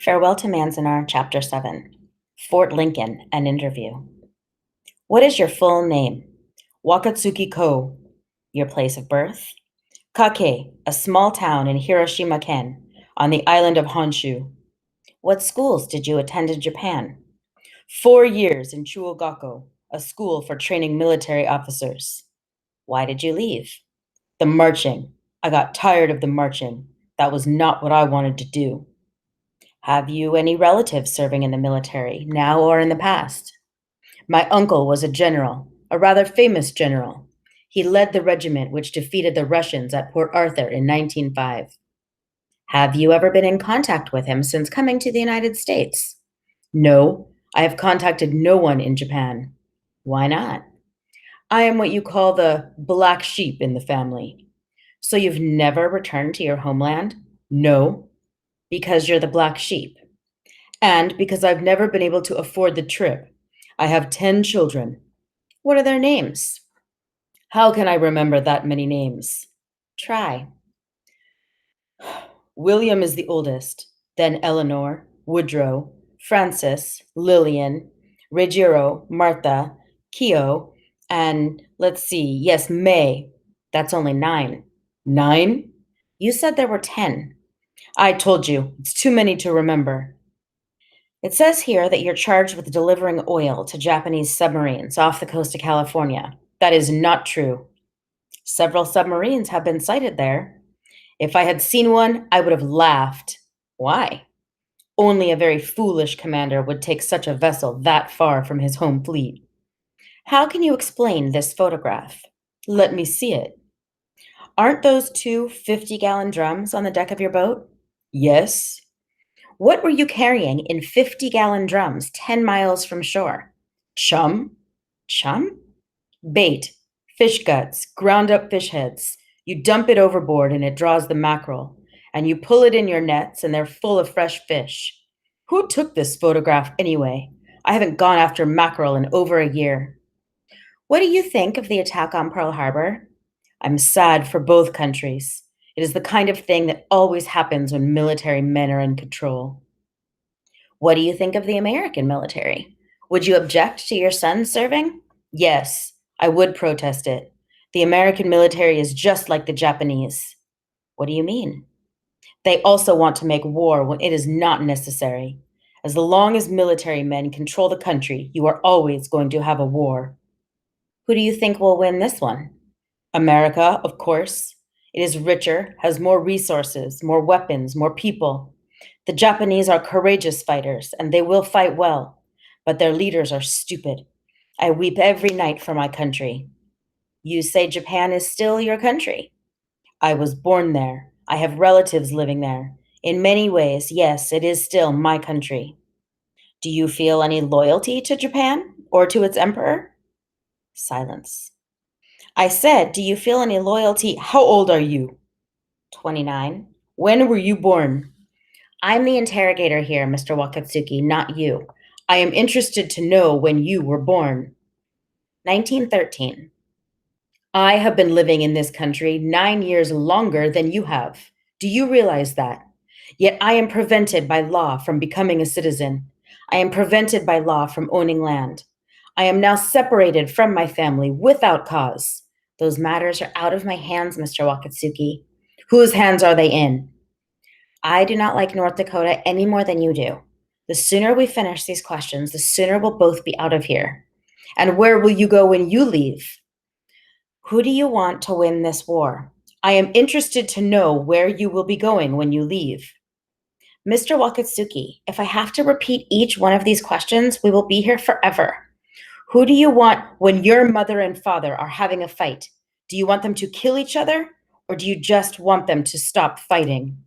Farewell to Manzanar, Chapter 7. Fort Lincoln, an interview. What is your full name? Wakatsuki Ko. Your place of birth? Kake, a small town in Hiroshima-ken, on the island of Honshu. What schools did you attend in Japan? 4 years in Chuogako, a school for training military officers. Why did you leave? The marching. I got tired of the marching. That was not what I wanted to do. Have you any relatives serving in the military, now or in the past? My uncle was a general, a rather famous general. He led the regiment which defeated the Russians at Port Arthur in 1905. Have you ever been in contact with him since coming to the United States? No, I have contacted no one in Japan. Why not? I am what you call the black sheep in the family. So you've never returned to your homeland? No, because you're the black sheep. And because I've never been able to afford the trip. I have 10 children. What are their names? How can I remember that many names? Try. William is the oldest, then Eleanor, Woodrow, Francis, Lillian, Ruggiero, Martha, Keo, and let's see, yes, May. That's only 9. 9? You said there were 10. I told you, it's too many to remember. It says here that you're charged with delivering oil to Japanese submarines off the coast of California. That is not true. Several submarines have been sighted there. If I had seen one, I would have laughed. Why? Only a very foolish commander would take such a vessel that far from his home fleet. How can you explain this photograph? Let me see it. Aren't those two 50-gallon drums on the deck of your boat? Yes. What were you carrying in 50-gallon drums 10 miles from shore? Chum? Chum? Bait, fish guts, ground up fish heads. You dump it overboard and it draws the mackerel, and you pull it in your nets and they're full of fresh fish. Who took this photograph anyway? I haven't gone after mackerel in over a year. What do you think of the attack on Pearl Harbor? I'm sad for both countries. It is the kind of thing that always happens when military men are in control. What do you think of the American military? Would you object to your son serving? Yes, I would protest it. The American military is just like the Japanese. What do you mean? They also want to make war when it is not necessary. As long as military men control the country, you are always going to have a war. Who do you think will win this one? America, of course. It is richer, has more resources, more weapons, more people. The Japanese are courageous fighters, and they will fight well, but their leaders are stupid. I weep every night for my country. You say Japan is still your country? I was born there. I have relatives living there. In many ways, yes, it is still my country. Do you feel any loyalty to Japan or to its emperor? Silence. I said, do you feel any loyalty? How old are you? 29. When were you born? I'm the interrogator here, Mr. Wakatsuki, not you. I am interested to know when you were born. 1913. I have been living in this country 9 years longer than you have. Do you realize that? Yet I am prevented by law from becoming a citizen. I am prevented by law from owning land. I am now separated from my family without cause. Those matters are out of my hands, Mr. Wakatsuki. Whose hands are they in? I do not like North Dakota any more than you do. The sooner we finish these questions, the sooner we'll both be out of here. And where will you go when you leave? Who do you want to win this war? I am interested to know where you will be going when you leave. Mr. Wakatsuki, if I have to repeat each one of these questions, we will be here forever. Who do you want when your mother and father are having a fight? Do you want them to kill each other, or do you just want them to stop fighting?